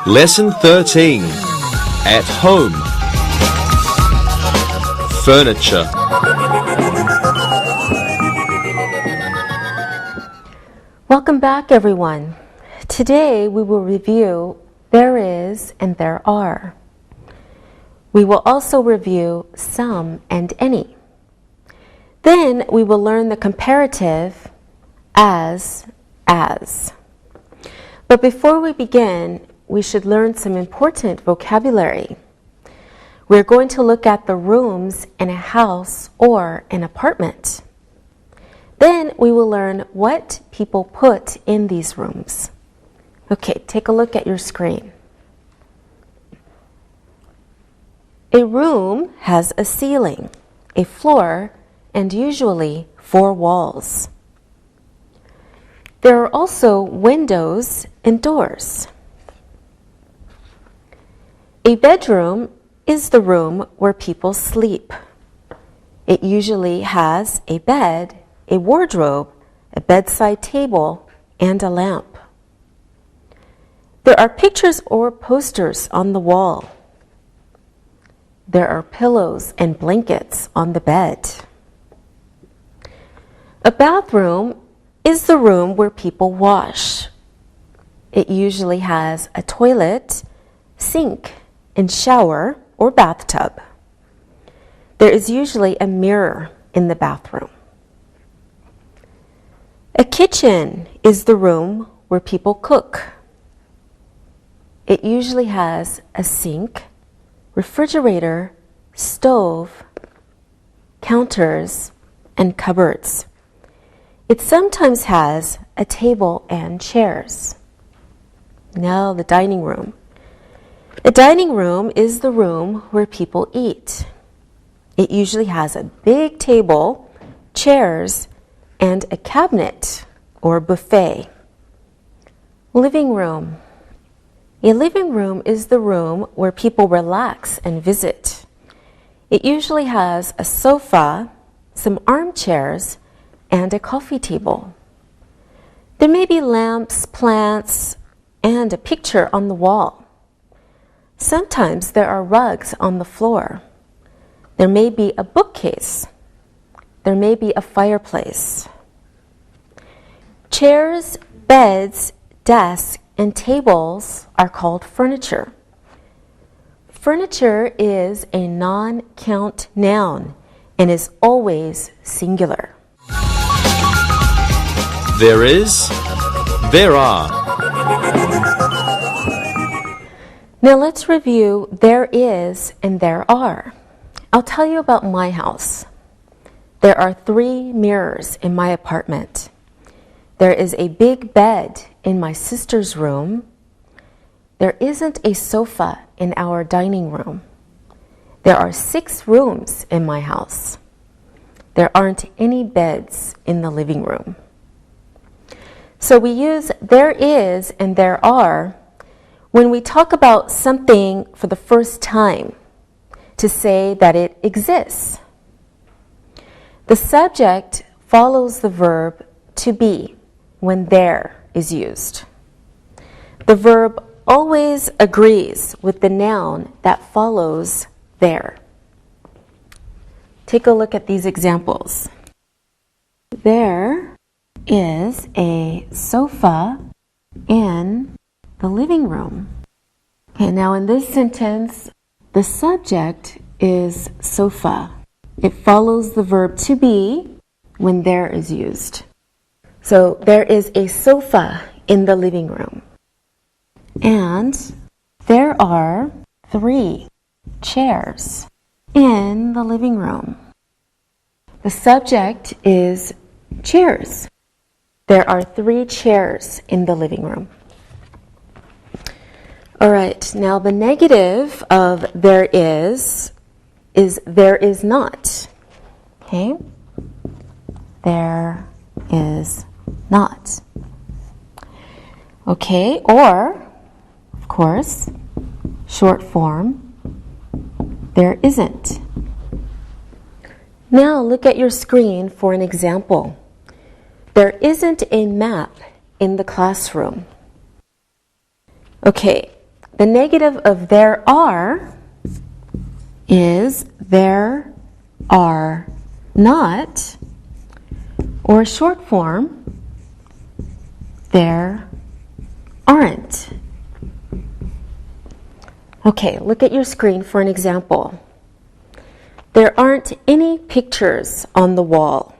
Lesson 13. At home. Furniture. Welcome back, everyone. Today we will review there is and there are. We will also review some and any. Then we will learn the comparative as. But before we begin, we should learn some important vocabulary. We're going to look at the rooms in a house or an apartment. Then we will learn what people put in these rooms. Okay, take a look at your screen. A room has a ceiling, a floor, and usually 4 walls. There are also windows and doors. A bedroom is the room where people sleep. It usually has a bed, a wardrobe, a bedside table, and a lamp. There are pictures or posters on the wall. There are pillows and blankets on the bed. A bathroom is the room where people wash. It usually has a toilet, sink, and shower or bathtub. There is usually a mirror in the bathroom. A kitchen is the room where people cook. It usually has a sink, refrigerator, stove, counters, and cupboards. It sometimes has a table and chairs. Now the dining room. The dining room is the room where people eat. It usually has a big table, chairs, and a cabinet or buffet. Living room. A living room is the room where people relax and visit. It usually has a sofa, some armchairs, and a coffee table. There may be lamps, plants, and a picture on the wall. Sometimes there are rugs on the floor. There may be a bookcase. There may be a fireplace. Chairs, beds, desks, and tables are called furniture. Furniture is a non-count noun and is always singular. There is, there are. Now let's review there is and there are. I'll tell you about my house. There are 3 mirrors in my apartment. There is a big bed in my sister's room. There isn't a sofa in our dining room. There are 6 rooms in my house. There aren't any beds in the living room. So we use there is and there are when we talk about something for the first time to say that it exists. The subject follows the verb to be when there is used. The verb always agrees with the noun that follows there. Take a look at these examples. There is a sofa in the living room. Okay, now in this sentence, the subject is sofa. It follows the verb to be when there is used. So there is a sofa in the living room. And there are 3 chairs in the living room. The subject is chairs. There are 3 chairs in the living room. All right, now the negative of there is there is not. Okay? There is not. Okay, or, of course, short form, there isn't. Now look at your screen for an example. There isn't a map in the classroom. Okay, The negative of there are is there are not, or short form, there aren't. Okay, look at your screen for an example. There aren't any pictures on the wall.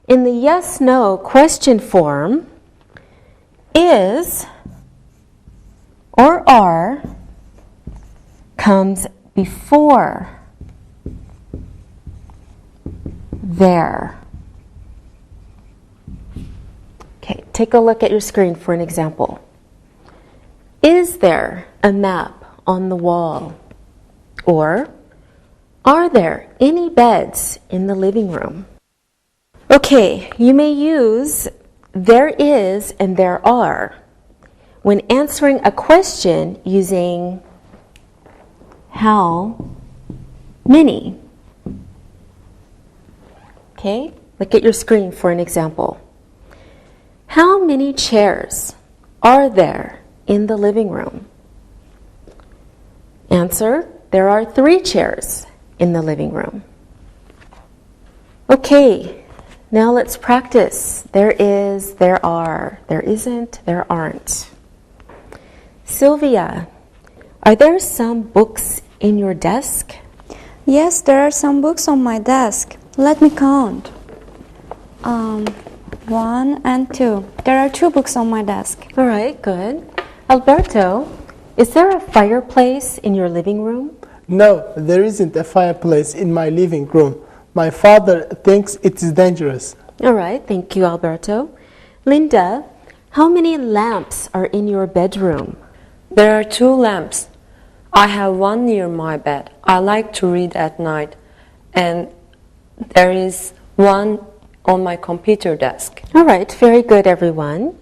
In the yes-no question form, is or are comes before there. Okay, take a look at your screen for an example. Is there a map on the wall? Or, are there any beds in the living room? Okay, you may use there is and there are when answering a question using how many. Okay, look at your screen for an example. How many chairs are there in the living room? Answer, there are 3 chairs in the living room. Okay, now let's practice. There is, there are, there isn't, there aren't. Sylvia, are there some books in your desk? Yes, there are some books on my desk. Let me count. 1 and 2. There are 2 books on my desk. All right, good. Alberto, is there a fireplace in your living room? No, there isn't a fireplace in my living room. My father thinks it is dangerous. All right, thank you, Alberto. Linda, how many lamps are in your bedroom? There are 2 lamps. I have one near my bed. I like to read at night. And there is one on my computer desk. All right, very good, everyone.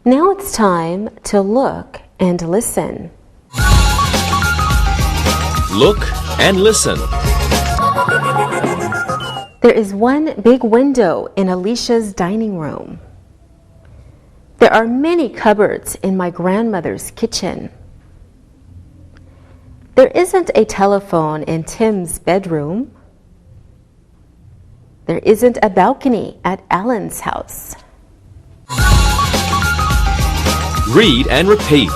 Now it's time to look and listen. Look and listen. There is one big window in Alicia's dining room. There are many cupboards in my grandmother's kitchen. There isn't a telephone in Tim's bedroom. There isn't a balcony at Alan's house. Read and repeat.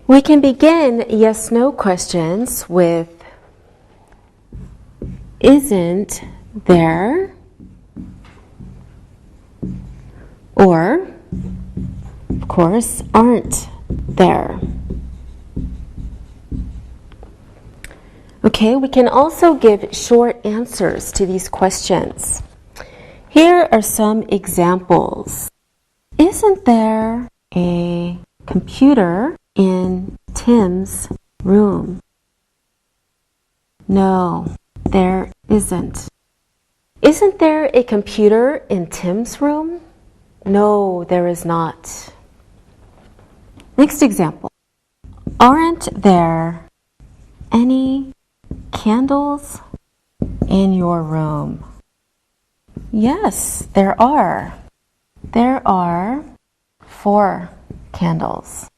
We can begin yes-no questions with isn't there, or, of course, aren't there. Okay, we can also give short answers to these questions. Here are some examples. Isn't there a computer in Tim's room? No, there isn't. Isn't there a computer in Tim's room? No, there is not. Next example. Aren't there any candles in your room? Yes, there are. There are 4 candles.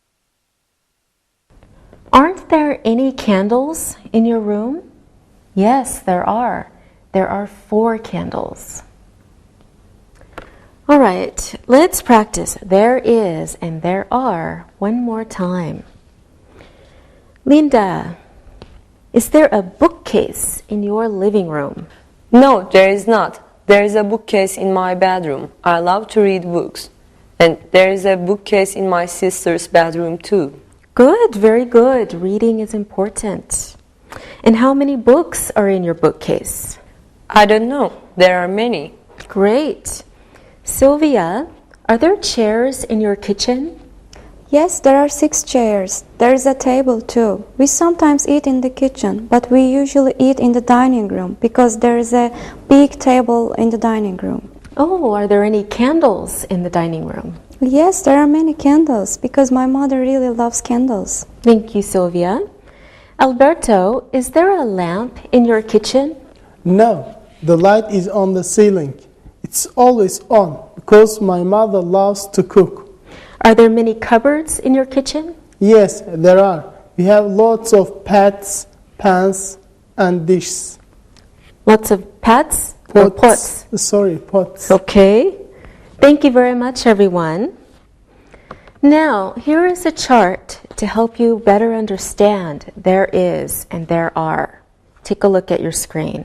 Aren't there any candles in your room? Yes, there are. There are 4 candles. All right, let's practice there is and there are one more time. Linda, is there a bookcase in your living room? No, there is not. There is a bookcase in my bedroom. I love to read books. And there is a bookcase in my sister's bedroom too. Good, very good. Reading is important. And how many books are in your bookcase? I don't know. There are many. Great. Sylvia, are there chairs in your kitchen? Yes, there are 6 chairs. There is a table too. We sometimes eat in the kitchen, but we usually eat in the dining room because there is a big table in the dining room. Oh, are there any candles in the dining room? Yes, there are many candles because my mother really loves candles. Thank you, Sylvia. Alberto, is there a lamp in your kitchen? No, the light is on the ceiling. It's always on because my mother loves to cook. Are there many cupboards in your kitchen? Yes, there are. We have lots of pots, pans, and dishes. Lots of pots or pots? Sorry, pots. Okay. Thank you very much, everyone. Now, here is a chart to help you better understand there is and there are. Take a look at your screen.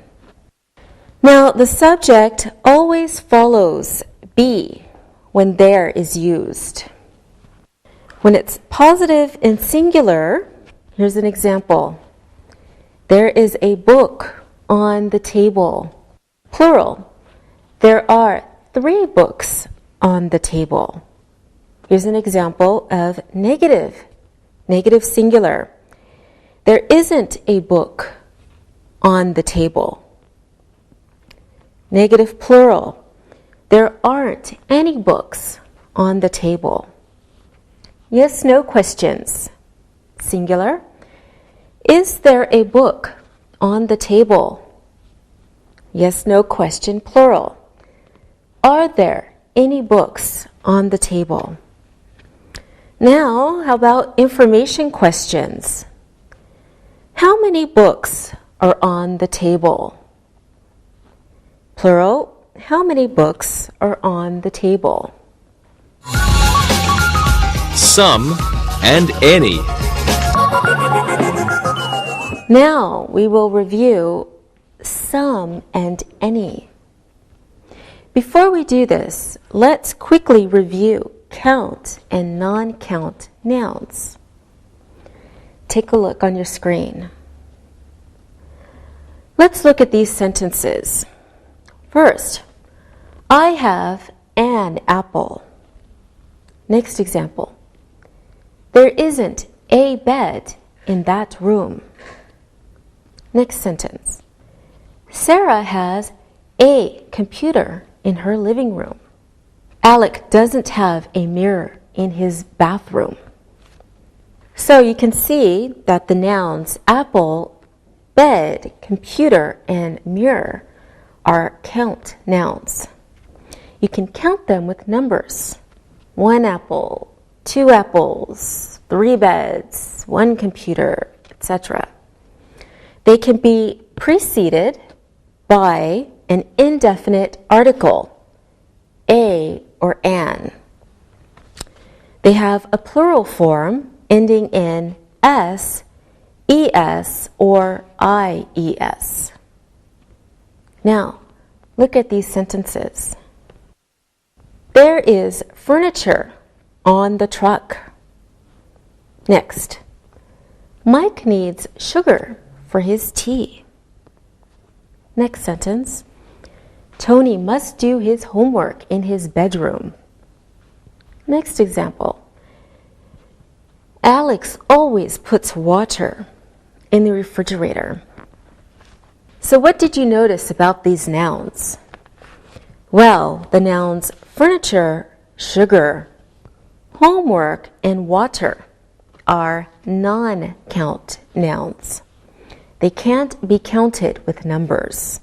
Now, the subject always follows be when there is used. When it's positive and singular, here's an example. There is a book on the table. Plural. There are 3 books on the table. Here's an example of negative. Negative singular. There isn't a book on the table. Negative plural. There aren't any books on the table. Yes, no questions. Singular. Is there a book on the table? Yes, no question, plural. Are there any books on the table? Now, how about information questions? How many books are on the table? Plural. How many books are on the table? Some and any. Now we will review some and any. Before we do this, let's quickly review count and non-count nouns. Take a look on your screen. Let's look at these sentences. First, I have an apple. Next example. There isn't a bed in that room. Next sentence. Sarah has a computer in her living room. Alec doesn't have a mirror in his bathroom. So you can see that the nouns apple, bed, computer, and mirror are count nouns. You can count them with numbers. 1 apple, 2 apples, 3 beds, 1 computer, etc. They can be preceded by an indefinite article, a or an. They have a plural form ending in s, es, or ies. Now, look at these sentences. There is furniture on the truck. Next, Mike needs sugar for his tea. Next sentence, Tony must do his homework in his bedroom. Next example, Alex always puts water in the refrigerator. So what did you notice about these nouns? Well, the nouns furniture, sugar, homework, and water are non-count nouns. They can't be counted with numbers.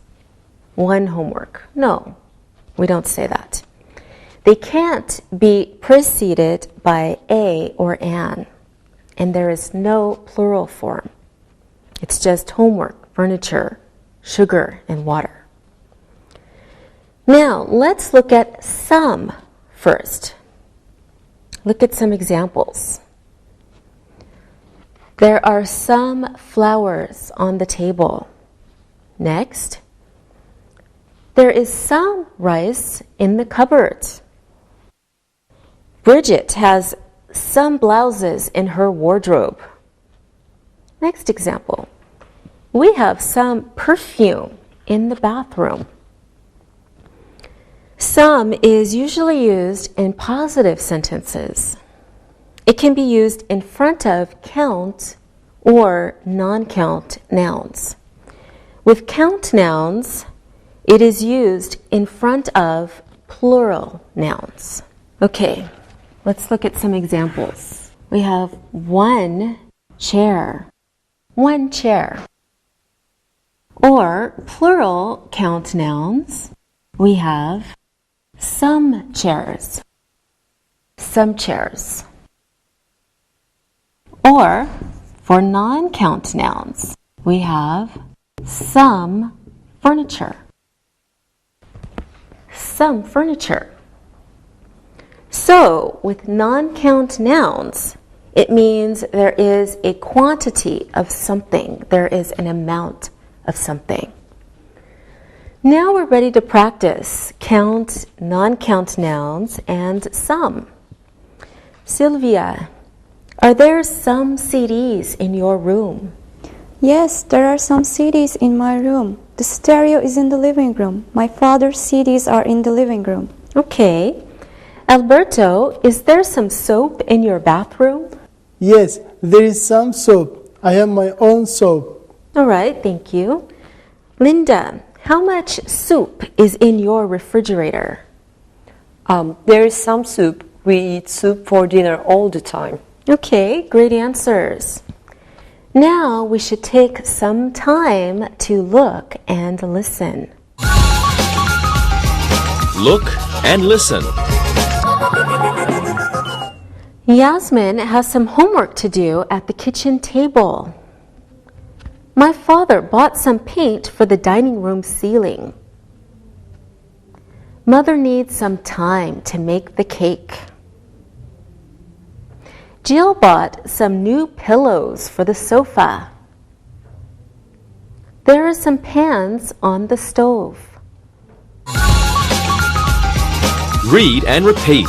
1 homework. No, we don't say that. They can't be preceded by a or an, and there is no plural form. It's just homework, furniture, sugar, and water. Now, let's look at some first. Look at some examples. There are some flowers on the table. Next, there is some rice in the cupboard. Bridget has some blouses in her wardrobe. Next example. We have some perfume in the bathroom. Some is usually used in positive sentences. It can be used in front of count or non-count nouns. With count nouns, it is used in front of plural nouns. Okay, let's look at some examples. We have one chair. One chair. Or plural count nouns, we have some chairs. Some chairs. Or for non-count nouns, we have some furniture. Some furniture. So, with non-count nouns, it means there is a quantity of something. There is an amount of something. Now we're ready to practice count, non-count nouns, and some. Sylvia, are there some CDs in your room? Yes, there are some CDs in my room. The stereo is in the living room. My father's CDs are in the living room. Okay. Alberto, is there some soap in your bathroom? Yes, there is some soap. I have my own soap. All right, thank you. Linda, how much soup is in your refrigerator? There is some soup. We eat soup for dinner all the time. Okay, great answers. Now we should take some time to look and listen. Look and listen. Yasmin has some homework to do at the kitchen table. My father bought some paint for the dining room ceiling. Mother needs some time to make the cake. Jill bought some new pillows for the sofa. There are some pans on the stove. Read and repeat.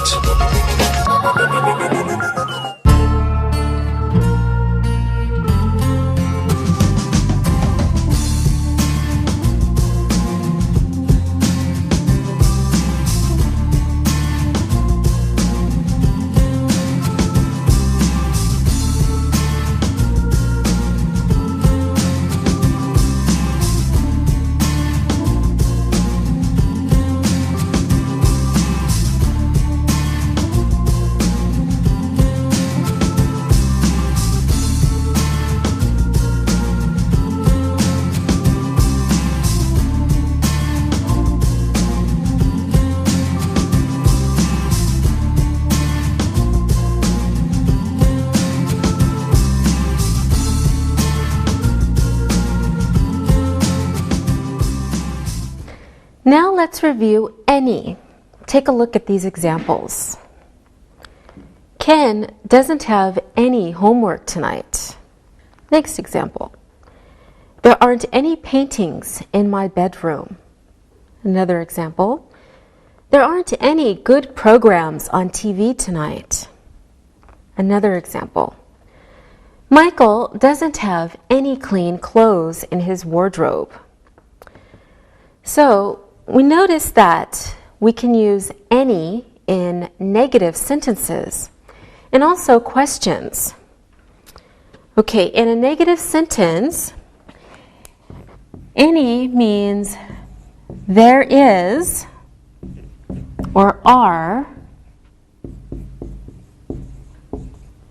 Now let's review any. Take a look at these examples. Ken doesn't have any homework tonight. Next example. There aren't any paintings in my bedroom. Another example. There aren't any good programs on TV tonight. Another example. Michael doesn't have any clean clothes in his wardrobe. So, we notice that we can use any in negative sentences and also questions. Okay, in a negative sentence, any means there is or are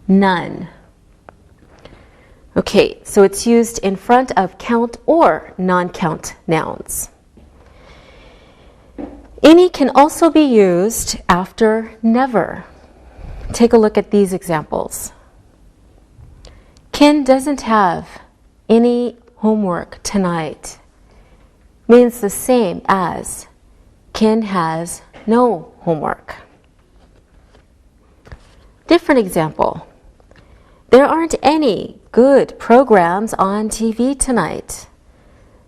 none. Okay, so it's used in front of count or non-count nouns. Any can also be used after never. Take a look at these examples. Ken doesn't have any homework tonight. Means the same as Ken has no homework. Different example. There aren't any good programs on TV tonight.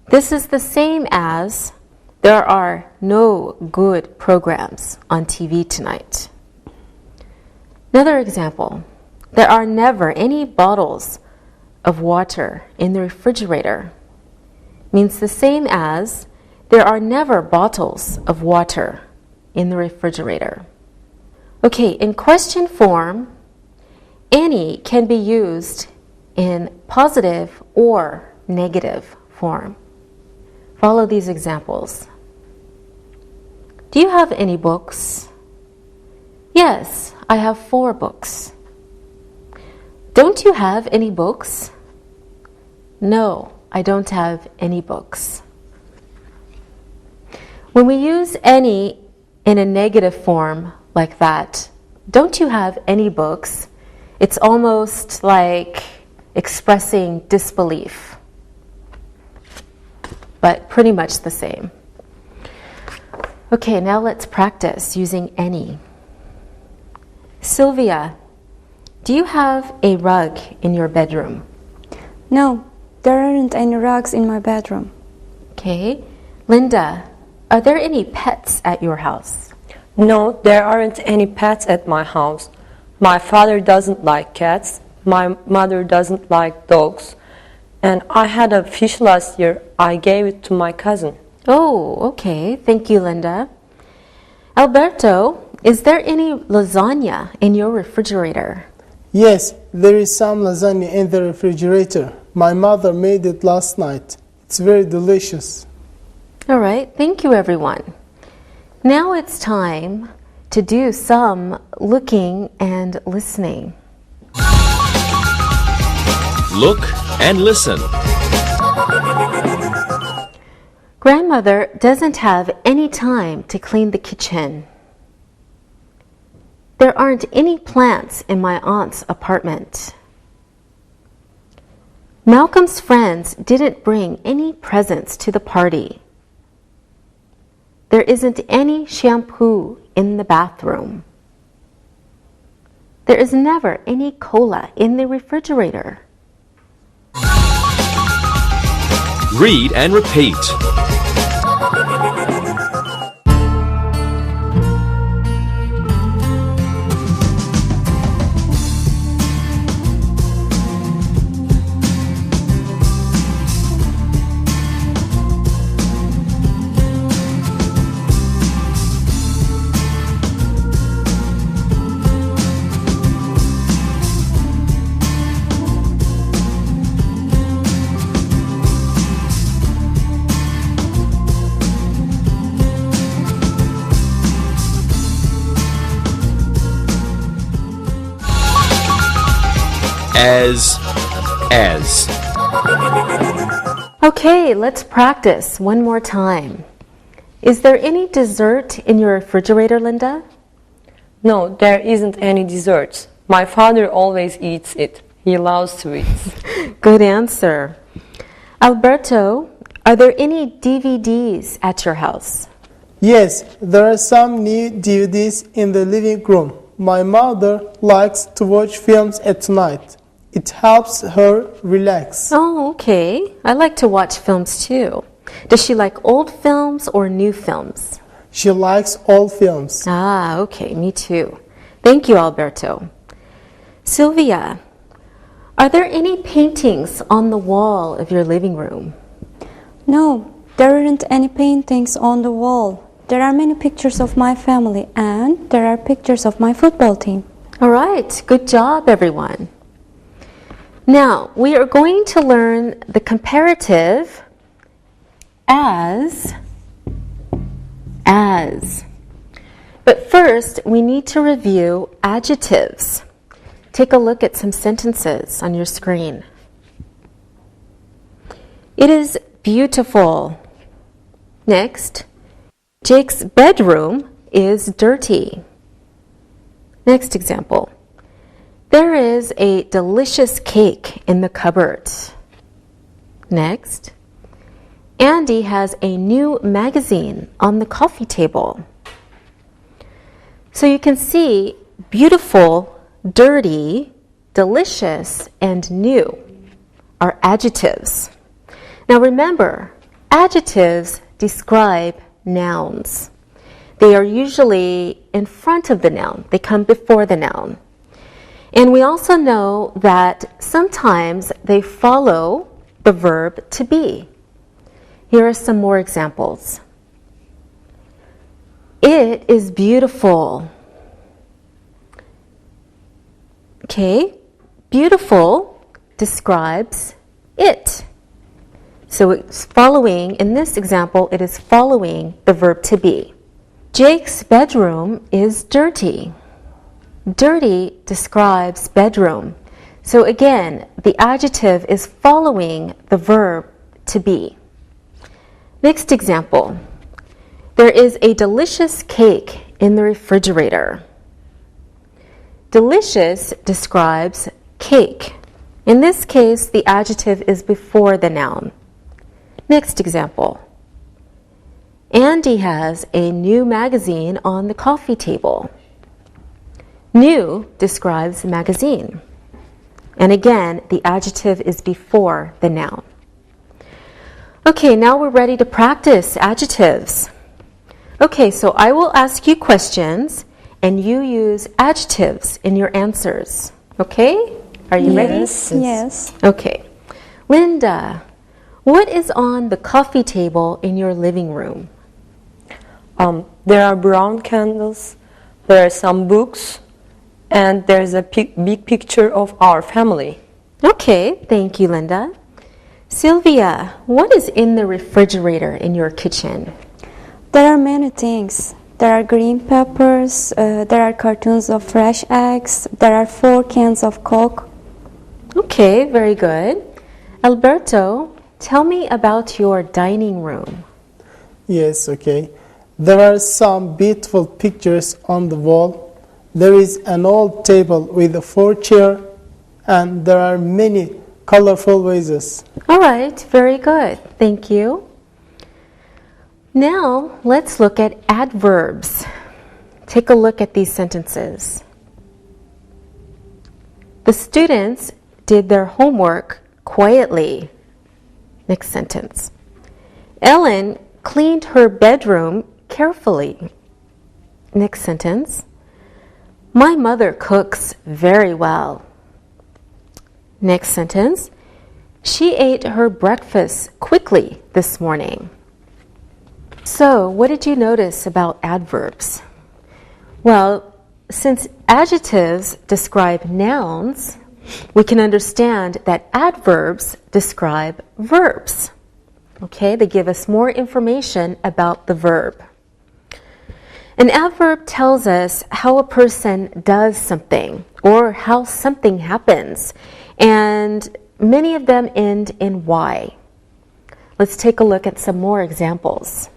This is the same as there are no good programs on TV tonight. Another example. There are never any bottles of water in the refrigerator. Means the same as There are never bottles of water in the refrigerator. Okay, in question form, any can be used in positive or negative form. Follow these examples. Do you have any books? Yes, I have 4 books. Don't you have any books? No, I don't have any books. When we use any in a negative form like that, don't you have any books? It's almost like expressing disbelief, but pretty much the same. Okay, now let's practice using any. Sylvia, do you have a rug in your bedroom? No, there aren't any rugs in my bedroom. Okay. Linda, are there any pets at your house? No, there aren't any pets at my house. My father doesn't like cats. My mother doesn't like dogs. And I had a fish last year. I gave it to my cousin. Oh, okay. Thank you, Linda. Alberto, is there any lasagna in your refrigerator? Yes, there is some lasagna in the refrigerator. My mother made it last night. It's very delicious. All right. Thank you, everyone. Now it's time to do some looking and listening. Look and listen. Grandmother doesn't have any time to clean the kitchen. There aren't any plants in my aunt's apartment. Malcolm's friends didn't bring any presents to the party. There isn't any shampoo in the bathroom. There is never any cola in the refrigerator. Read and repeat. As. Okay, let's practice one more time. Is there any dessert in your refrigerator, Linda? No, there isn't any desserts. My father always eats it. He loves sweets. Good answer. Alberto, are there any DVDs at your house? Yes, there are some new DVDs in the living room. My mother likes to watch films at night. It helps her relax. Oh, okay. I like to watch films too. Does she like old films or new films? She likes old films. Ah, okay. Me too. Thank you, Alberto. Sylvia, are there any paintings on the wall of your living room? No, there aren't any paintings on the wall. There are many pictures of my family and there are pictures of my football team. All right. Good job, everyone. Now, we are going to learn the comparative as. But first, we need to review adjectives. Take a look at some sentences on your screen. It is beautiful. Next, Jake's bedroom is dirty. Next example. There is a delicious cake in the cupboard. Next, Andy has a new magazine on the coffee table. So you can see beautiful, dirty, delicious, and new are adjectives. Now remember, adjectives describe nouns. They are usually in front of the noun. They come before the noun. And we also know that sometimes they follow the verb to be. Here are some more examples. It is beautiful. Okay, beautiful describes it. So it's following, in this example, it is following the verb to be. Jake's bedroom is dirty. Dirty describes bedroom. So again, the adjective is following the verb to be. Next example. There is a delicious cake in the refrigerator. Delicious describes cake. In this case, the adjective is before the noun. Next example. Andy has a new magazine on the coffee table. New describes magazine. And again, the adjective is before the noun. Okay, now we're ready to practice adjectives. Okay, so I will ask you questions and you use adjectives in your answers. Okay? Are you ready? Yes. Okay. Linda, what is on the coffee table in your living room? There are brown candles, there are some books, and there's a big picture of our family. Okay, thank you, Linda. Sylvia, what is in the refrigerator in your kitchen? There are many things. There are green peppers, there are cartons of fresh eggs, there are 4 cans of Coke. Okay, very good. Alberto, tell me about your dining room. Yes, okay. There are some beautiful pictures on the wall. There is an old table with a 4 chairs, and there are many colorful vases. All right, very good. Thank you. Now, let's look at adverbs. Take a look at these sentences. The students did their homework quietly. Next sentence. Ellen cleaned her bedroom carefully. Next sentence. My mother cooks very well. Next sentence. She ate her breakfast quickly this morning. So, what did you notice about adverbs? Well, since adjectives describe nouns, we can understand that adverbs describe verbs. Okay, they give us more information about the verb. An adverb tells us how a person does something or how something happens, and many of them end in Y. Let's take a look at some more examples.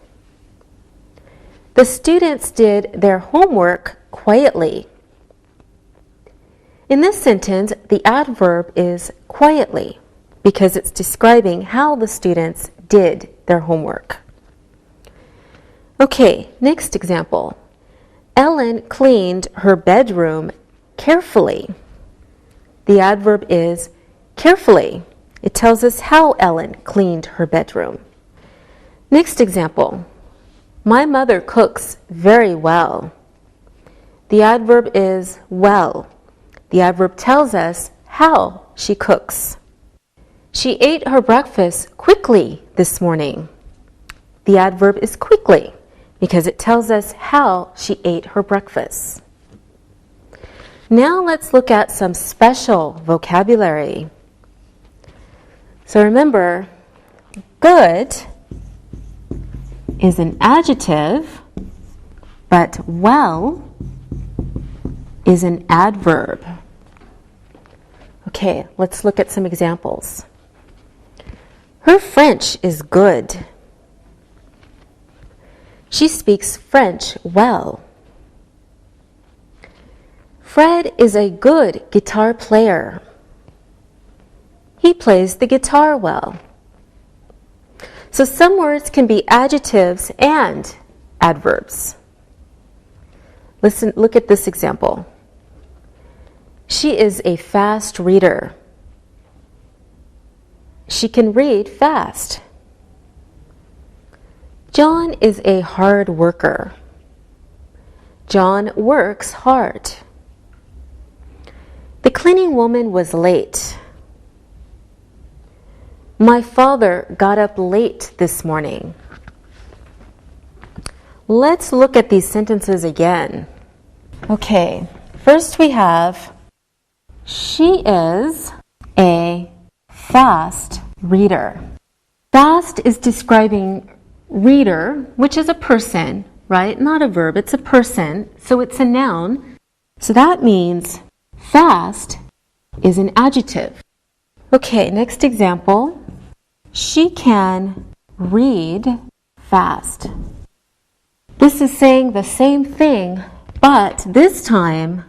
The students did their homework quietly. In this sentence, the adverb is quietly because it's describing how the students did their homework. Okay, next example. Ellen cleaned her bedroom carefully. The adverb is carefully. It tells us how Ellen cleaned her bedroom. Next example. My mother cooks very well. The adverb is well. The adverb tells us how she cooks. She ate her breakfast quickly this morning. The adverb is quickly because it tells us how she ate her breakfast. Now let's look at some special vocabulary. So remember, good is an adjective, but well is an adverb. Okay, let's look at some examples. Her French is good. She speaks French well. Fred is a good guitar player. He plays the guitar well. So some words can be adjectives and adverbs. Listen, look at this example. She is a fast reader. She can read fast. John is a hard worker. John works hard. The cleaning woman was late. My father got up late this morning. Let's look at these sentences again. Okay, first we have, she is a fast reader. Fast is describing reader, which is a person, right? Not a verb, it's a person, so it's a noun. So that means fast is an adjective. Okay, next example. She can read fast. This is saying the same thing, but this time,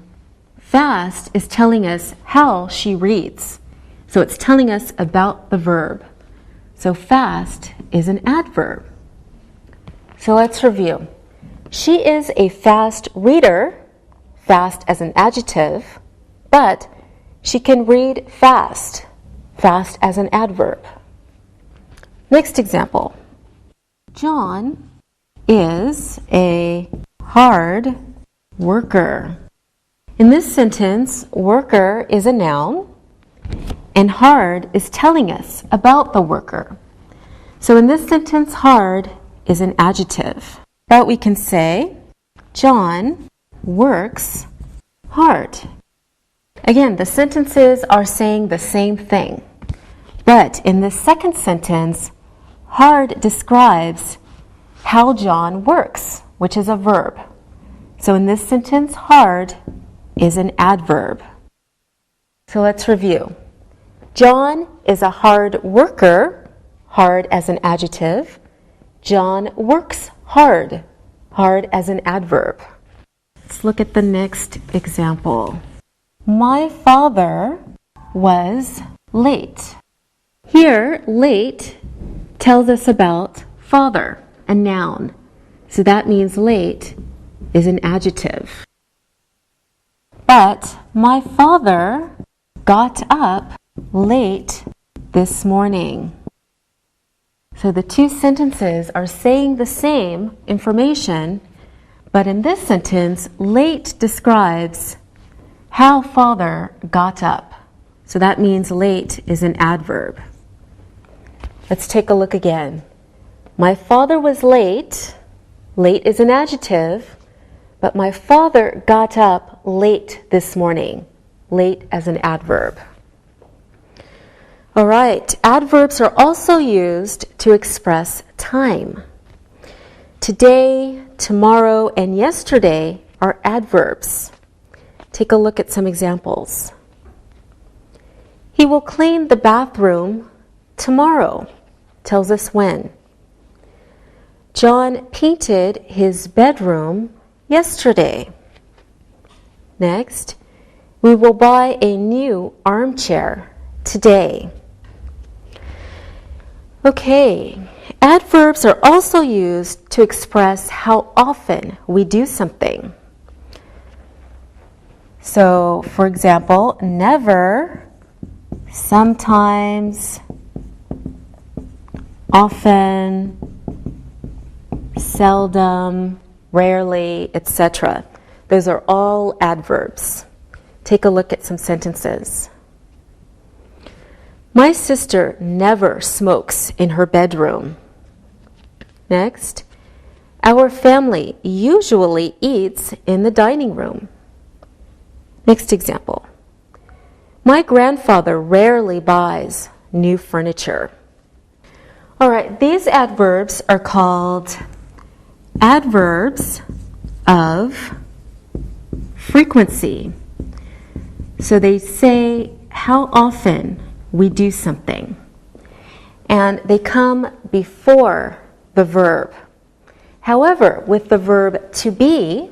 fast is telling us how she reads. So it's telling us about the verb. So fast is an adverb. So let's review. She is a fast reader, fast as an adjective, but she can read fast, fast as an adverb. Next example. John is a hard worker. In this sentence, worker is a noun, and hard is telling us about the worker. So in this sentence, hard is an adjective. But we can say, John works hard. Again, the sentences are saying the same thing. But in the second sentence, hard describes how John works, which is a verb. So in this sentence, hard is an adverb. So let's review. John is a hard worker, hard as an adjective. John works hard, hard as an adverb. Let's look at the next example. My father was late. Here, late tells us about father, a noun. So that means late is an adjective. But my father got up late this morning. So the two sentences are saying the same information, but in this sentence, late describes how father got up. So that means late is an adverb. Let's take a look again. My father was late. Late is an adjective, but my father got up late this morning. Late as an adverb. All right, adverbs are also used to express time. Today, tomorrow, and yesterday are adverbs. Take a look at some examples. He will clean the bathroom tomorrow. Tells us when. John painted his bedroom yesterday. Next, we will buy a new armchair today. Okay, adverbs are also used to express how often we do something. So, for example, never, sometimes, often, seldom, rarely, etc. Those are all adverbs. Take a look at some sentences. My sister never smokes in her bedroom. Next, our family usually eats in the dining room. Next example. My grandfather rarely buys new furniture. All right, these adverbs are called adverbs of frequency. So they say how often we do something. And they come before the verb. However, with the verb to be,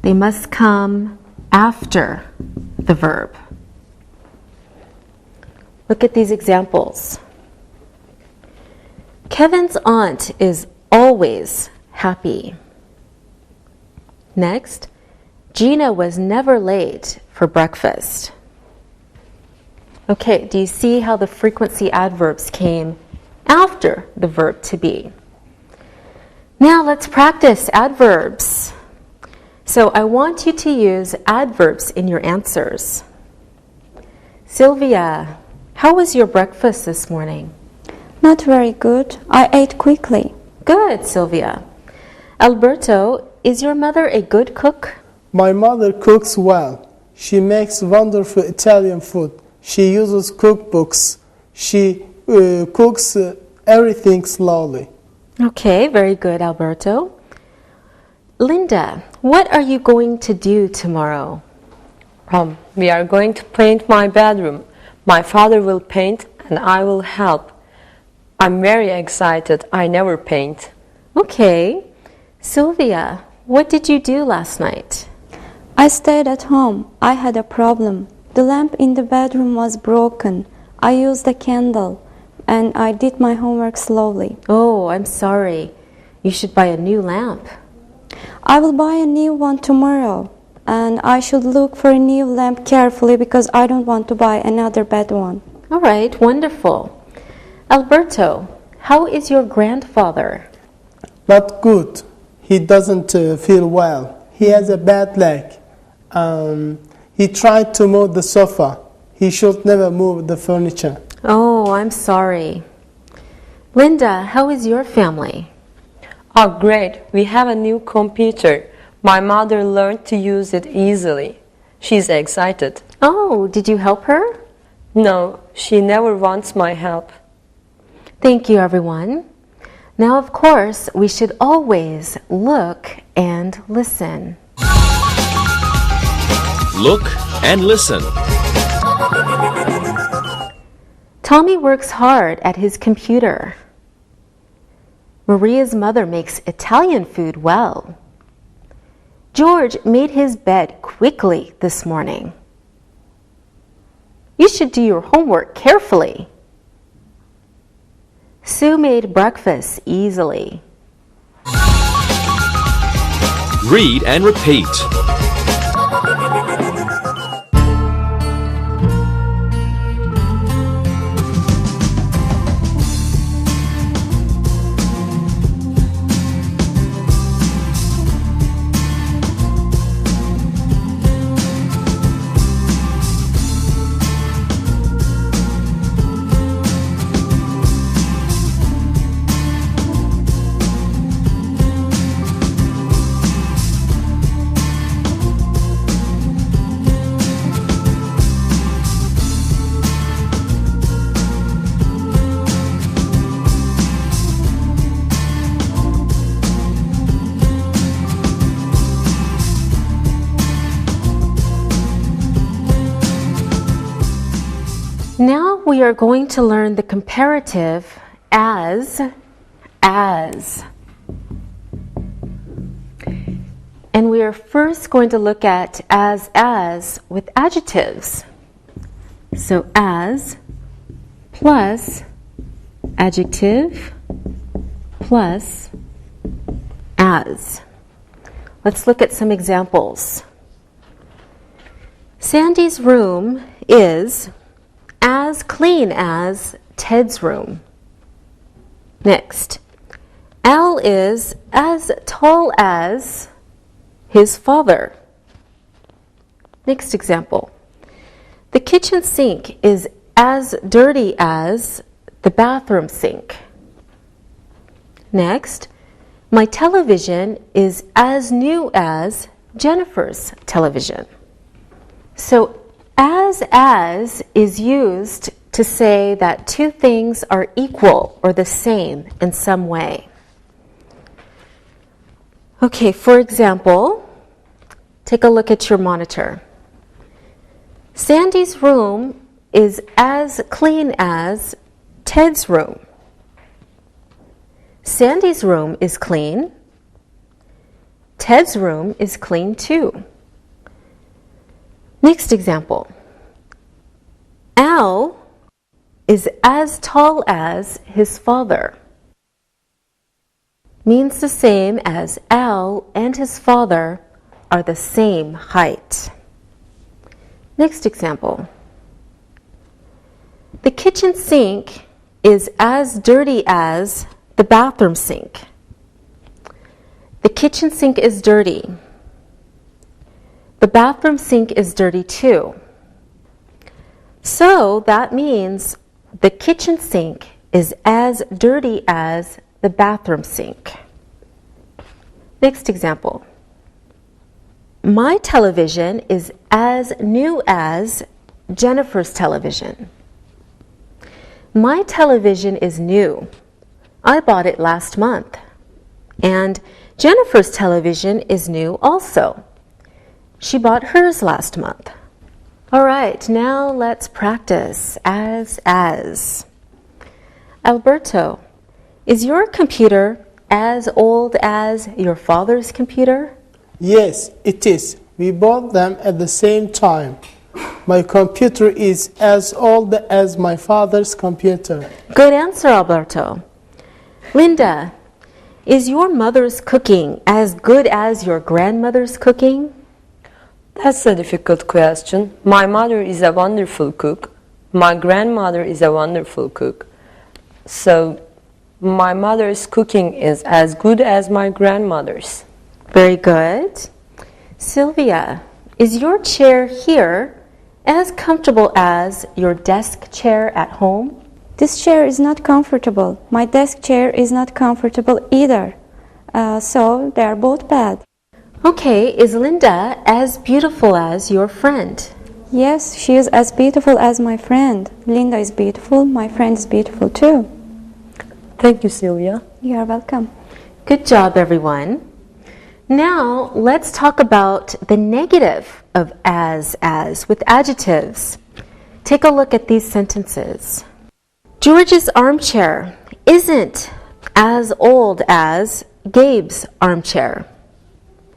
they must come after the verb. Look at these examples. Kevin's aunt is always happy. Next, Gina was never late for breakfast. Okay, do you see how the frequency adverbs came after the verb to be? Now let's practice adverbs. So I want you to use adverbs in your answers. Sylvia, how was your breakfast this morning? Not very good. I ate quickly. Good, Sylvia. Alberto, is your mother a good cook? My mother cooks well. She makes wonderful Italian food. She uses cookbooks. She cooks everything slowly. Okay, very good, Alberto. Linda, what are you going to do tomorrow? We are going to paint my bedroom. My father will paint and I will help. I'm very excited. I never paint. Okay. Sylvia, what did you do last night? I stayed at home. I had a problem. The lamp in the bedroom was broken. I used a candle and I did my homework slowly. Oh, I'm sorry. You should buy a new lamp. I will buy a new one tomorrow, and I should look for a new lamp carefully because I don't want to buy another bad one. All right, wonderful. Alberto, how is your grandfather? Not good. He doesn't feel well. He has a bad leg. He tried to move the sofa. He should never move the furniture. Oh, I'm sorry. Linda, how is your family? Oh, great. We have a new computer. My mother learned to use it easily. She's excited. Oh, did you help her? No, she never wants my help. Thank you, everyone. Now, of course, we should always look and listen. Look and listen. Tommy works hard at his computer. Maria's mother makes Italian food well. George made his bed quickly this morning. You should do your homework carefully. Sue made breakfast easily. Read and repeat. Now we are going to learn the comparative as. And we are first going to look at as with adjectives. So as plus adjective plus as. Let's look at some examples. Sandy's room is as clean as Ted's room. Next, Al is as tall as his father. Next example. The kitchen sink is as dirty as the bathroom sink. Next, my television is as new as Jennifer's television. So as is used to say that two things are equal or the same in some way. Okay, for example, take a look at your monitor. Sandy's room is as clean as Ted's room. Sandy's room is clean. Ted's room is clean too. Next example. Al is as tall as his father. Means the same as Al and his father are the same height. Next example. The kitchen sink is as dirty as the bathroom sink. The kitchen sink is dirty. The bathroom sink is dirty too. So that means the kitchen sink is as dirty as the bathroom sink. Next example. My television is as new as Jennifer's television. My television is new. I bought it last month. And Jennifer's television is new also. She bought hers last month. All right, now let's practice as. Alberto, is your computer as old as your father's computer? Yes, it is. We bought them at the same time. My computer is as old as my father's computer. Good answer, Alberto. Linda, is your mother's cooking as good as your grandmother's cooking? That's a difficult question. My mother is a wonderful cook. My grandmother is a wonderful cook. So my mother's cooking is as good as my grandmother's. Very good. Sylvia, is your chair here as comfortable as your desk chair at home? This chair is not comfortable. My desk chair is not comfortable either. So they are both bad. Okay, is Linda as beautiful as your friend? Yes, she is as beautiful as my friend. Linda is beautiful. My friend is beautiful too. Thank you, Sylvia. You are welcome. Good job, everyone. Now, let's talk about the negative of as with adjectives. Take a look at these sentences. George's armchair isn't as old as Gabe's armchair.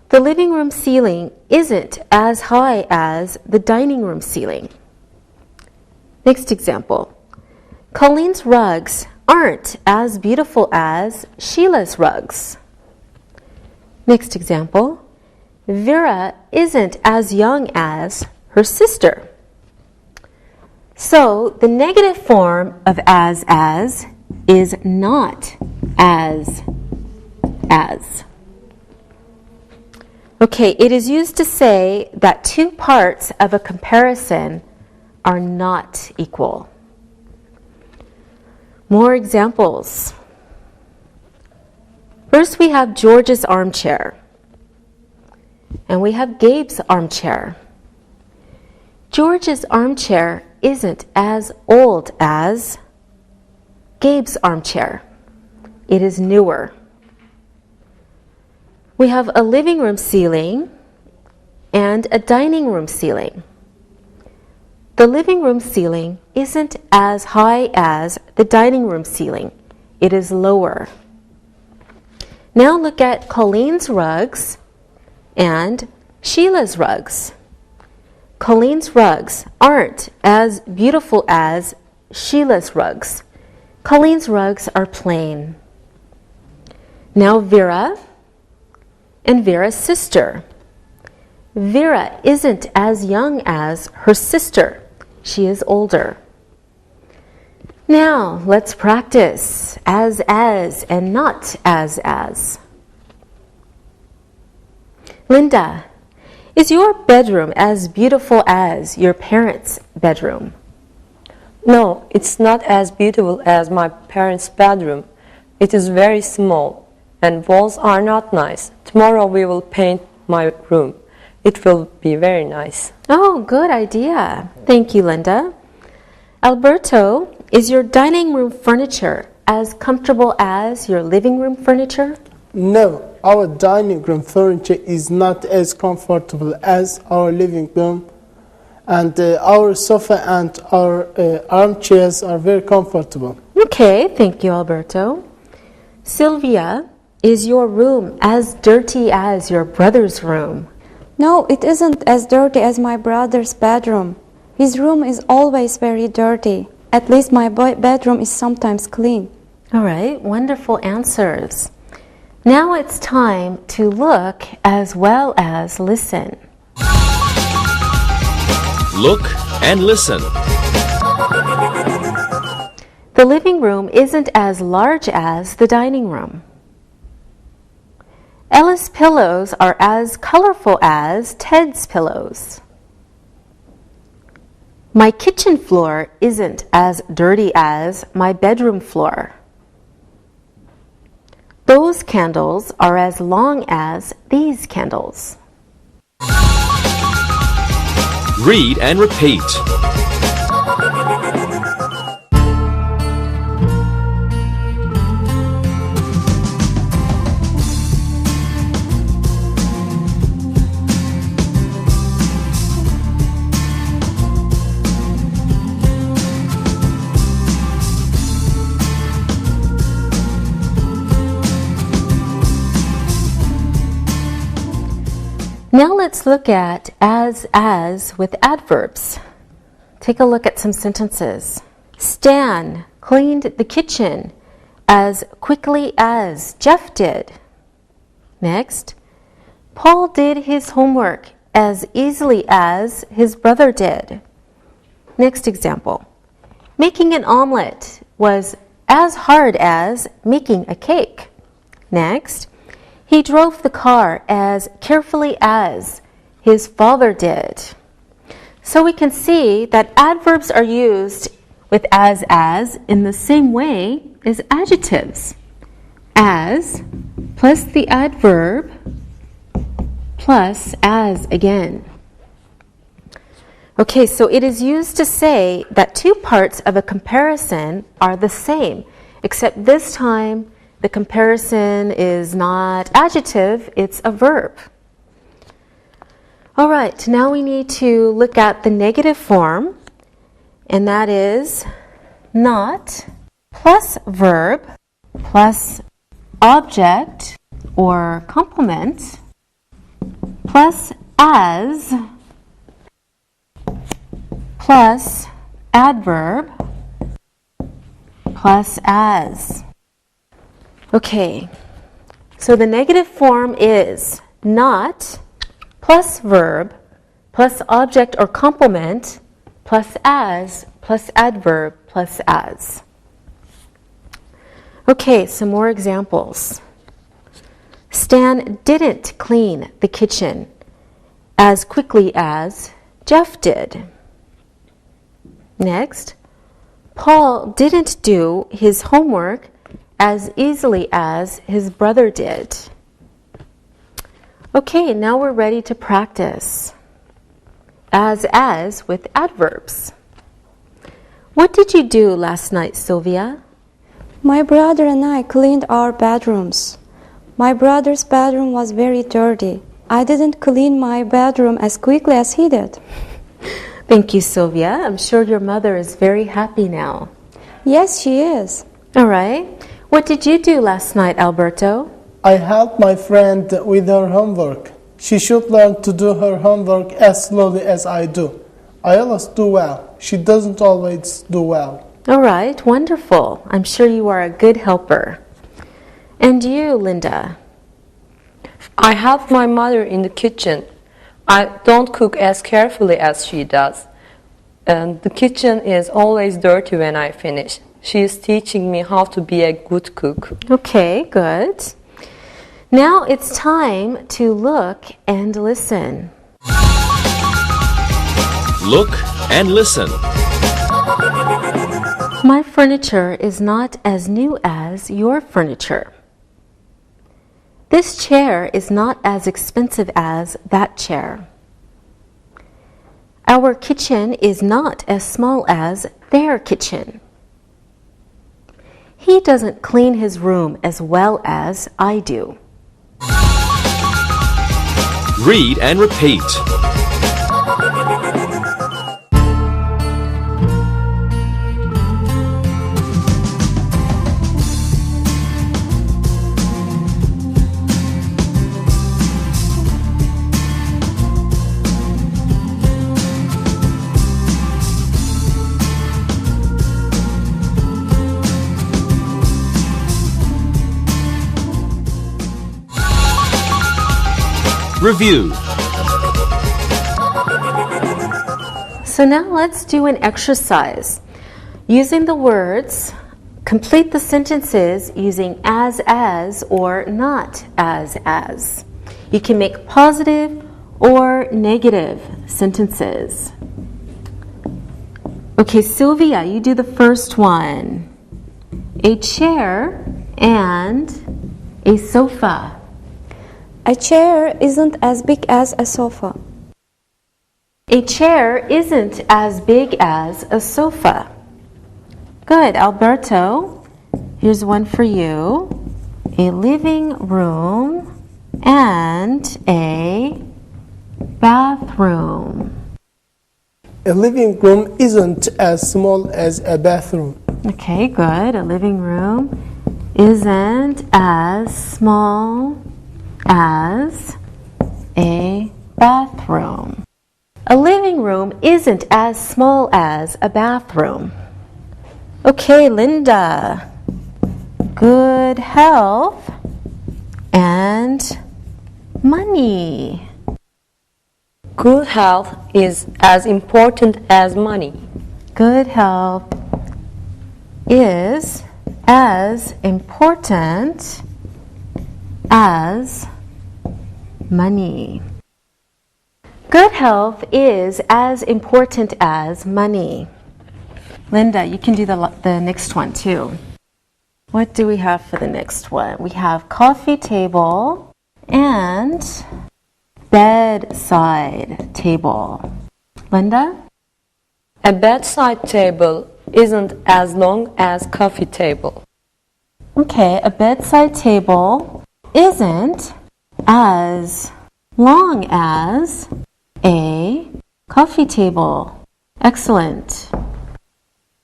The living room ceiling isn't as high as the dining room ceiling. Next example. Colleen's rugs aren't as beautiful as Sheila's rugs. Next example. Vera isn't as young as her sister. So the negative form of as is not as. Okay, it is used to say that two parts of a comparison are not equal. More examples. First, we have George's armchair. And we have Gabe's armchair. George's armchair isn't as old as Gabe's armchair. It is newer. We have a living room ceiling and a dining room ceiling. The living room ceiling isn't as high as the dining room ceiling. It is lower. Now look at Colleen's rugs and Sheila's rugs. Colleen's rugs aren't as beautiful as Sheila's rugs. Colleen's rugs are plain. Now Vera and Vera's sister. Vera isn't as young as her sister. She is older. Now let's practice as and not as. Linda, is your bedroom as beautiful as your parents' bedroom? No, it's not as beautiful as my parents' bedroom. It is very small, and walls are not nice. Tomorrow we will paint my room. It will be very nice. Oh, good idea. Thank you, Linda. Alberto, is your dining room furniture as comfortable as your living room furniture? No, our dining room furniture is not as comfortable as our living room. And our sofa and our armchairs are very comfortable. Okay, thank you, Alberto. Sylvia, is your room as dirty as your brother's room? No, it isn't as dirty as my brother's bedroom. His room is always very dirty. At least my bedroom is sometimes clean. All right, wonderful answers. Now it's time to look as well as listen. Look and listen. The living room isn't as large as the dining room. Ella's pillows are as colorful as Ted's pillows. My kitchen floor isn't as dirty as my bedroom floor. Those candles are as long as these candles. Read and repeat. Now let's look at as with adverbs. Take a look at some sentences. Stan cleaned the kitchen as quickly as Jeff did. Next, Paul did his homework as easily as his brother did. Next example. Making an omelet was as hard as making a cake. Next, he drove the car as carefully as his father did. So we can see that adverbs are used with as in the same way as adjectives. As plus the adverb plus as again. Okay, so it is used to say that two parts of a comparison are the same, except this time the comparison is not adjective, it's a verb. All right, now we need to look at the negative form, and that is not plus verb plus object or complement plus as plus adverb plus as. Okay, so the negative form is not plus verb plus object or complement plus as plus adverb plus as. Okay, some more examples. Stan didn't clean the kitchen as quickly as Jeff did. Next, Paul didn't do his homework as easily as his brother did. Okay, now we're ready to practice. As with adverbs. What did you do last night, Sylvia? My brother and I cleaned our bedrooms. My brother's bedroom was very dirty. I didn't clean my bedroom as quickly as he did. Thank you, Sylvia. I'm sure your mother is very happy now. Yes, she is. All right. What did you do last night, Alberto? I helped my friend with her homework. She should learn to do her homework as slowly as I do. I always do well. She doesn't always do well. All right, wonderful. I'm sure you are a good helper. And you, Linda? I help my mother in the kitchen. I don't cook as carefully as she does. And the kitchen is always dirty when I finish. She is teaching me how to be a good cook. Okay, good. Now it's time to look and listen. Look and listen. My furniture is not as new as your furniture. This chair is not as expensive as that chair. Our kitchen is not as small as their kitchen. He doesn't clean his room as well as I do. Read and repeat. Review. So now let's do an exercise. Using the words, complete the sentences using as or not as. You can make positive or negative sentences. Okay, Sylvia, you do the first one. A chair and a sofa. A chair isn't as big as a sofa. A chair isn't as big as a sofa. Good, Alberto. Here's one for you. A living room and a bathroom. A living room isn't as small as a bathroom. Okay, good. A living room isn't as small as a bathroom. A living room isn't as small as a bathroom. Okay, Linda. Good health and money. Good health is as important as money. Good health is as important as money. Good health is as important as money. Linda, you can do the next one too. What do we have for the next one? We have coffee table and bedside table. Linda? A bedside table isn't as long as coffee table. Okay, a bedside table isn't as long as a coffee table. Excellent.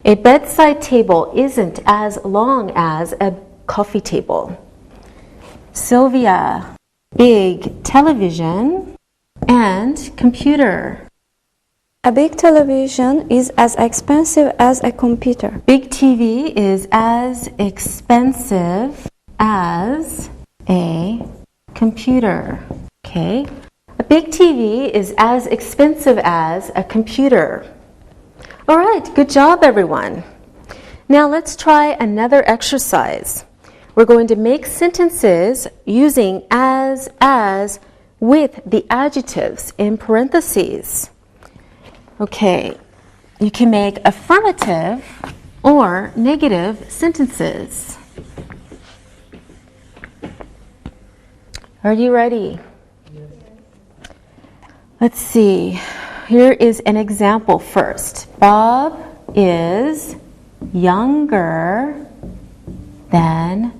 A bedside table isn't as long as a coffee table. Sylvia, big television and computer. A big television is as expensive as a computer. Big TV is as expensive as a computer. Okay. A big TV is as expensive as a computer. All right, good job, everyone. Now let's try another exercise. We're going to make sentences using as with the adjectives in parentheses. Okay, you can make affirmative or negative sentences. Are you ready? Let's see. Here is an example first. Bob is younger than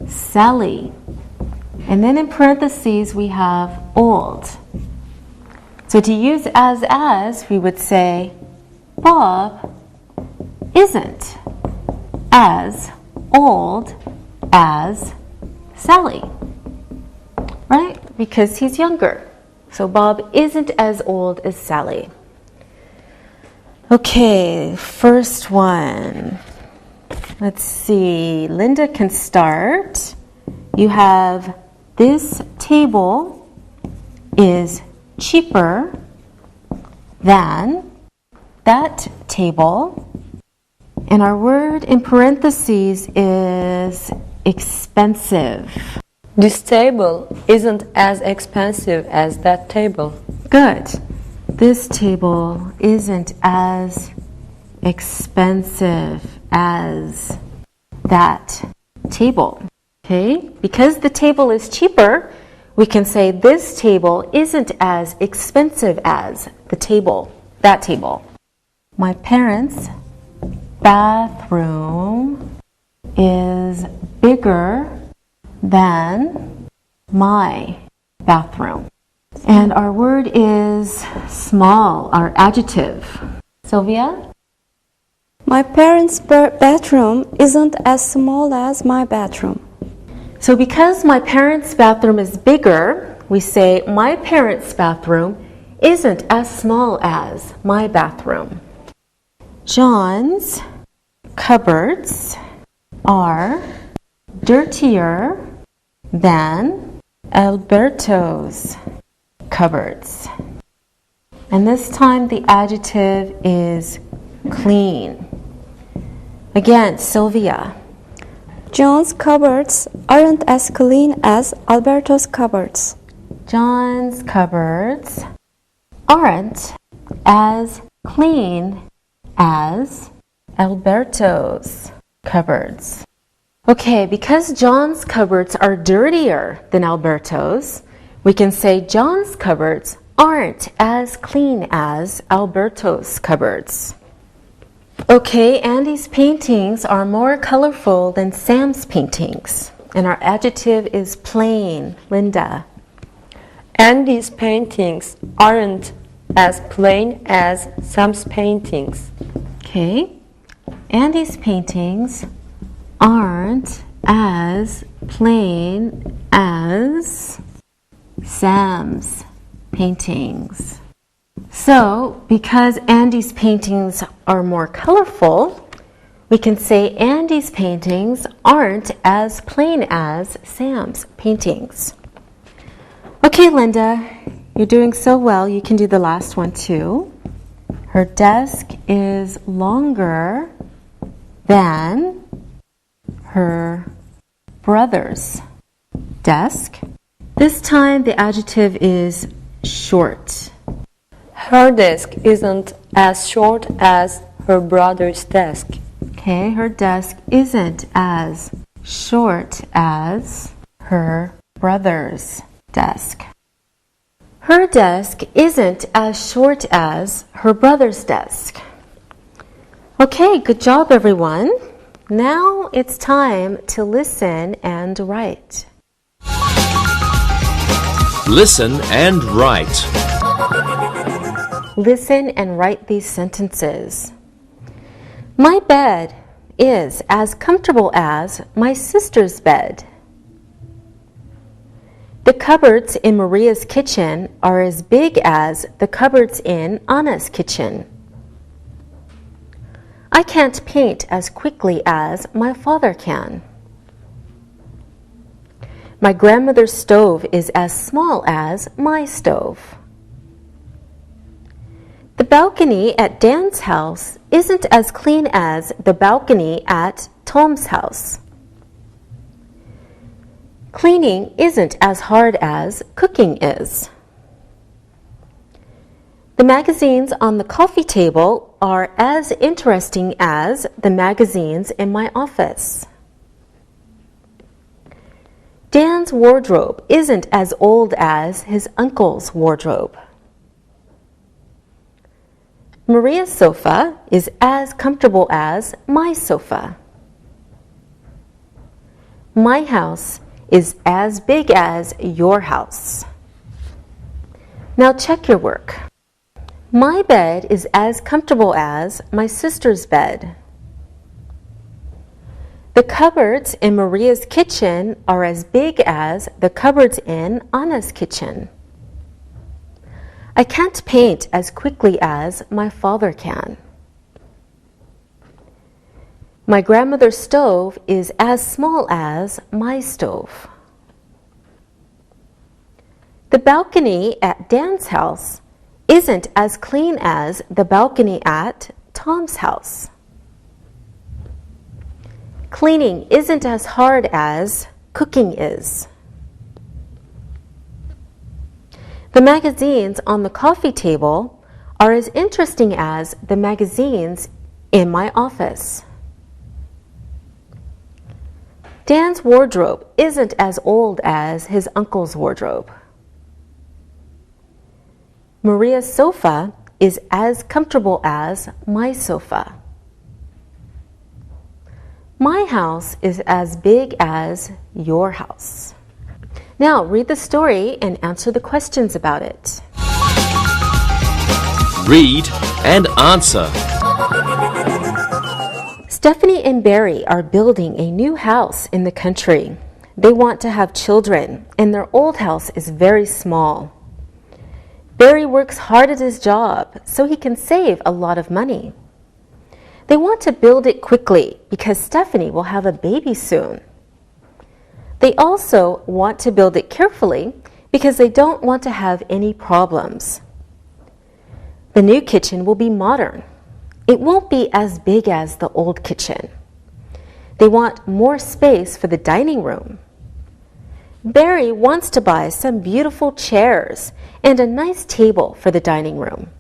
Sally. And then in parentheses we have old. So to use as, we would say, Bob isn't as old as Sally, right? Because he's younger. So Bob isn't as old as Sally. Okay, first one. Let's see. Linda can start. You have this table is cheaper than that table. And our word in parentheses is expensive. This table isn't as expensive as that table. Good. This table isn't as expensive as that table. Okay? Because the table is cheaper, we can say this table isn't as expensive as the table, that table. My parents' bathroom is bigger than my bathroom. And our word is small, our adjective. Sylvia? My parents' bathroom isn't as small as my bathroom. So because my parents' bathroom is bigger, we say my parents' bathroom isn't as small as my bathroom. John's cupboards are dirtier than Alberto's cupboards. And this time the adjective is clean. Again, Sylvia. John's cupboards aren't as clean as Alberto's cupboards. John's cupboards aren't as clean as Alberto's cupboards. Okay, because John's cupboards are dirtier than Alberto's, we can say John's cupboards aren't as clean as Alberto's cupboards. Okay, Andy's paintings are more colorful than Sam's paintings. And our adjective is plain. Linda. Andy's paintings aren't as plain as Sam's paintings. Okay. Andy's paintings aren't as plain as Sam's paintings. So, because Andy's paintings are more colorful, we can say Andy's paintings aren't as plain as Sam's paintings. Okay, Linda, you're doing so well. You can do the last one too. Her desk is longer than her brother's desk. This time the adjective is short. Her desk isn't as short as her brother's desk. Okay, her desk isn't as short as her brother's desk. Her desk isn't as short as her brother's desk. Okay, good job, everyone. Now it's time to listen and write. Listen and write. Listen and write these sentences. My bed is as comfortable as my sister's bed. The cupboards in Maria's kitchen are as big as the cupboards in Anna's kitchen. I can't paint as quickly as my father can. My grandmother's stove is as small as my stove. The balcony at Dan's house isn't as clean as the balcony at Tom's house. Cleaning isn't as hard as cooking is. The magazines on the coffee table are as interesting as the magazines in my office. Dan's wardrobe isn't as old as his uncle's wardrobe. Maria's sofa is as comfortable as my sofa. My house is as big as your house. Now check your work. My bed is as comfortable as my sister's bed. The cupboards in Maria's kitchen are as big as the cupboards in Anna's kitchen. I can't paint as quickly as my father can. My grandmother's stove is as small as my stove. The balcony at Dan's house isn't as clean as the balcony at Tom's house. Cleaning isn't as hard as cooking is. The magazines on the coffee table are as interesting as the magazines in my office. Dan's wardrobe isn't as old as his uncle's wardrobe. Maria's sofa is as comfortable as my sofa. My house is as big as your house. Now read the story and answer the questions about it. Read and answer. Stephanie and Barry are building a new house in the country. They want to have children, and their old house is very small. Barry works hard at his job so he can save a lot of money. They want to build it quickly because Stephanie will have a baby soon. They also want to build it carefully because they don't want to have any problems. The new kitchen will be modern. It won't be as big as the old kitchen. They want more space for the dining room. Barry wants to buy some beautiful chairs and a nice table for the dining room.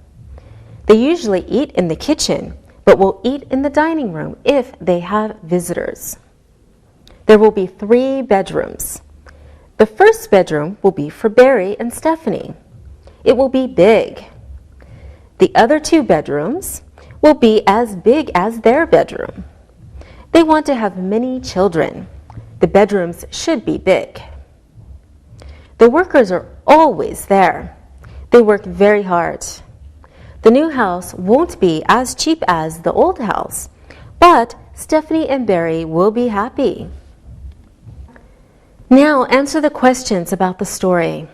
They usually eat in the kitchen, but will eat in the dining room if they have visitors. There will be 3 bedrooms. The first bedroom will be for Barry and Stephanie. It will be big. The other 2 bedrooms will be as big as their bedroom. They want to have many children. The bedrooms should be big. The workers are always there. They work very hard. The new house won't be as cheap as the old house, but Stephanie and Barry will be happy. Now answer the questions about the story.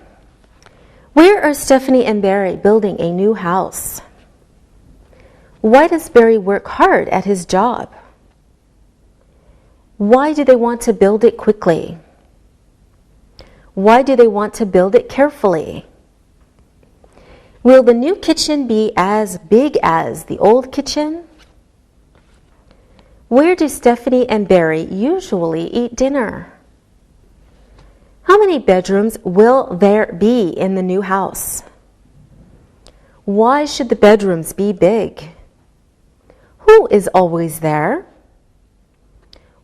Where are Stephanie and Barry building a new house? Why does Barry work hard at his job? Why do they want to build it quickly? Why do they want to build it carefully? Will the new kitchen be as big as the old kitchen? Where do Stephanie and Barry usually eat dinner? How many bedrooms will there be in the new house? Why should the bedrooms be big? Who is always there?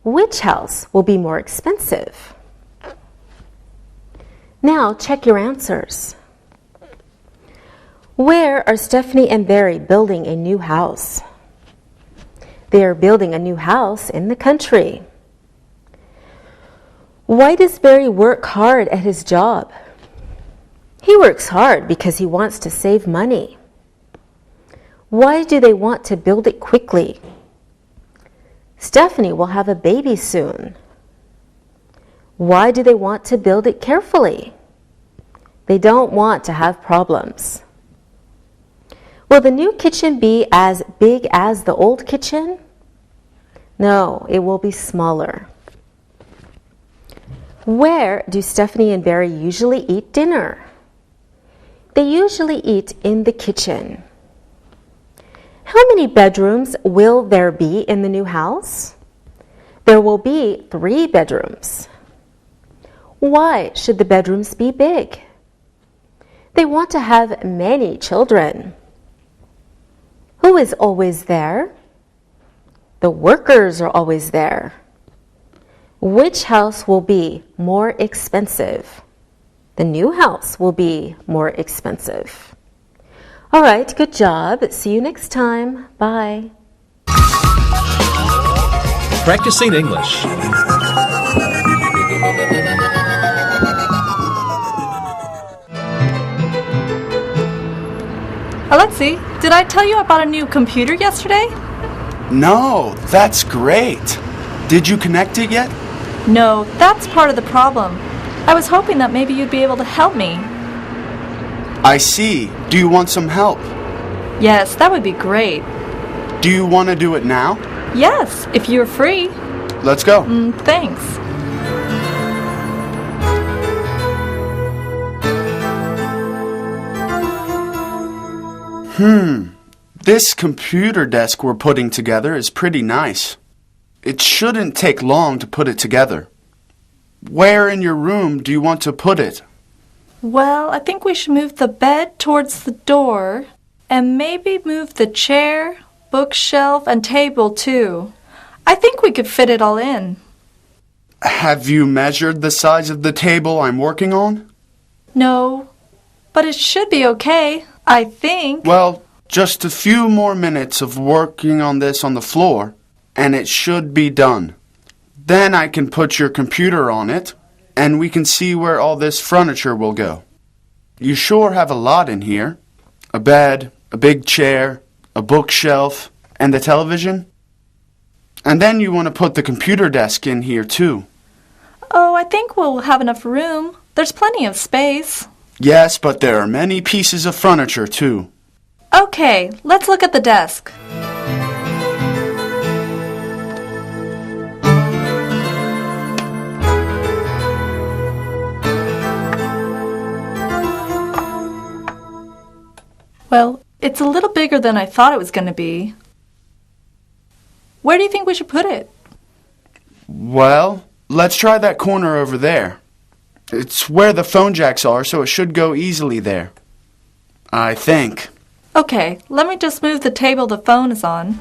Which house will be more expensive? Now check your answers. Where are Stephanie and Barry building a new house? They are building a new house in the country. Why does Barry work hard at his job? He works hard because he wants to save money. Why do they want to build it quickly? Stephanie will have a baby soon. Why do they want to build it carefully? They don't want to have problems. Will the new kitchen be as big as the old kitchen? No, it will be smaller. Where do Stephanie and Barry usually eat dinner? They usually eat in the kitchen. How many bedrooms will there be in the new house? There will be 3 bedrooms. Why should the bedrooms be big? They want to have many children. Who is always there? The workers are always there. Which house will be more expensive? The new house will be more expensive. All right, good job. See you next time. Bye. Practicing English. Alexi, did I tell you about a new computer yesterday? No, that's great. Did you connect it yet? No, that's part of the problem. I was hoping that maybe you'd be able to help me. I see. Do you want some help? Yes, that would be great. Do you want to do it now? Yes, if you're free. Let's go. Thanks. This computer desk we're putting together is pretty nice. It shouldn't take long to put it together. Where in your room do you want to put it? Well, I think we should move the bed towards the door and maybe move the chair, bookshelf, and table too. I think we could fit it all in. Have you measured the size of the table I'm working on? No, but it should be okay, I think. Well, just a few more minutes of working on this on the floor, and it should be done. Then I can put your computer on it, and we can see where all this furniture will go. You sure have a lot in here. A bed, a big chair, a bookshelf, and the television. And then you want to put the computer desk in here too. Oh, I think we'll have enough room. There's plenty of space. Yes, but there are many pieces of furniture too. Okay, let's look at the desk. Well, it's a little bigger than I thought it was going to be. Where do you think we should put it? Well, let's try that corner over there. It's where the phone jacks are, so it should go easily there. I think. Okay, let me just move the table the phone is on.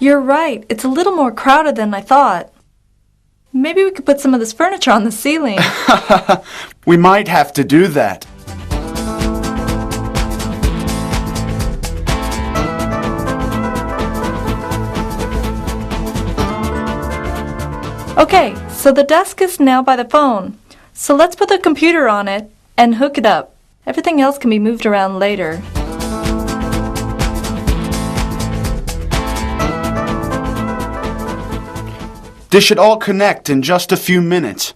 You're right. It's a little more crowded than I thought. Maybe we could put some of this furniture on the ceiling. We might have to do that. Okay, so the desk is now by the phone. So let's put the computer on it and hook it up. Everything else can be moved around later. This should all connect in just a few minutes.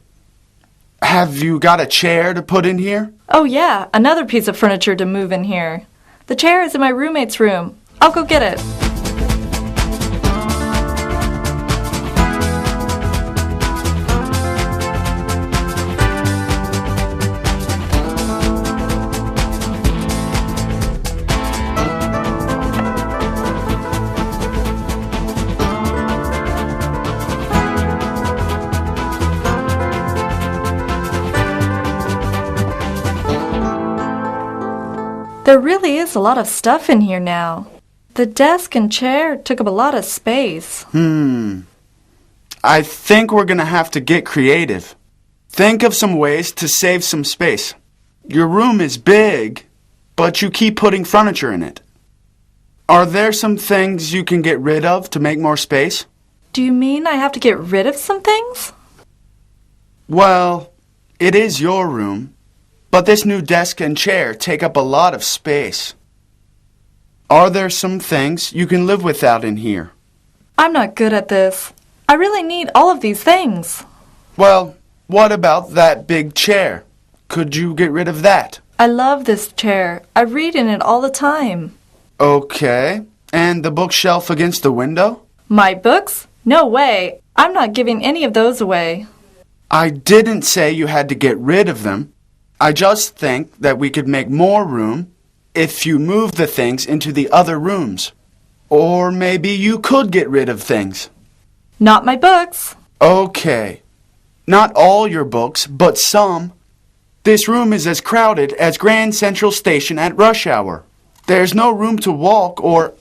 Have you got a chair to put in here? Oh yeah, another piece of furniture to move in here. The chair is in my roommate's room. I'll go get it. There really is a lot of stuff in here now. The desk and chair took up a lot of space. I think we're gonna have to get creative. Think of some ways to save some space. Your room is big, but you keep putting furniture in it. Are there some things you can get rid of to make more space? Do you mean I have to get rid of some things? Well, it is your room. But this new desk and chair take up a lot of space. Are there some things you can live without in here? I'm not good at this. I really need all of these things. Well, what about that big chair? Could you get rid of that? I love this chair. I read in it all the time. Okay. And the bookshelf against the window? My books? No way. I'm not giving any of those away. I didn't say you had to get rid of them. I just think that we could make more room if you move the things into the other rooms. Or maybe you could get rid of things. Not my books. Okay. Not all your books, but some. This room is as crowded as Grand Central Station at rush hour. There's no room to walk or,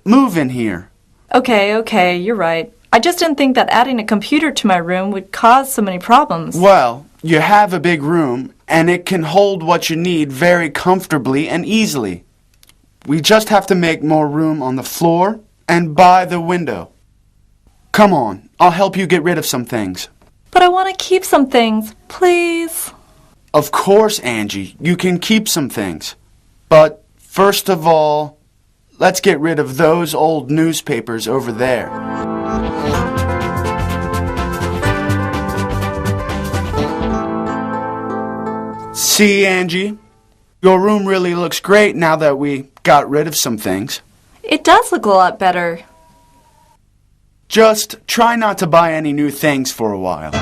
move in here. Okay, you're right. I just didn't think that adding a computer to my room would cause so many problems. Well, you have a big room, and it can hold what you need very comfortably and easily. We just have to make more room on the floor and by the window. Come on, I'll help you get rid of some things. But I want to keep some things, please. Of course, Angie, you can keep some things. But first of all, let's get rid of those old newspapers over there. See, Angie? Your room really looks great now that we got rid of some things. It does look a lot better. Just try not to buy any new things for a while.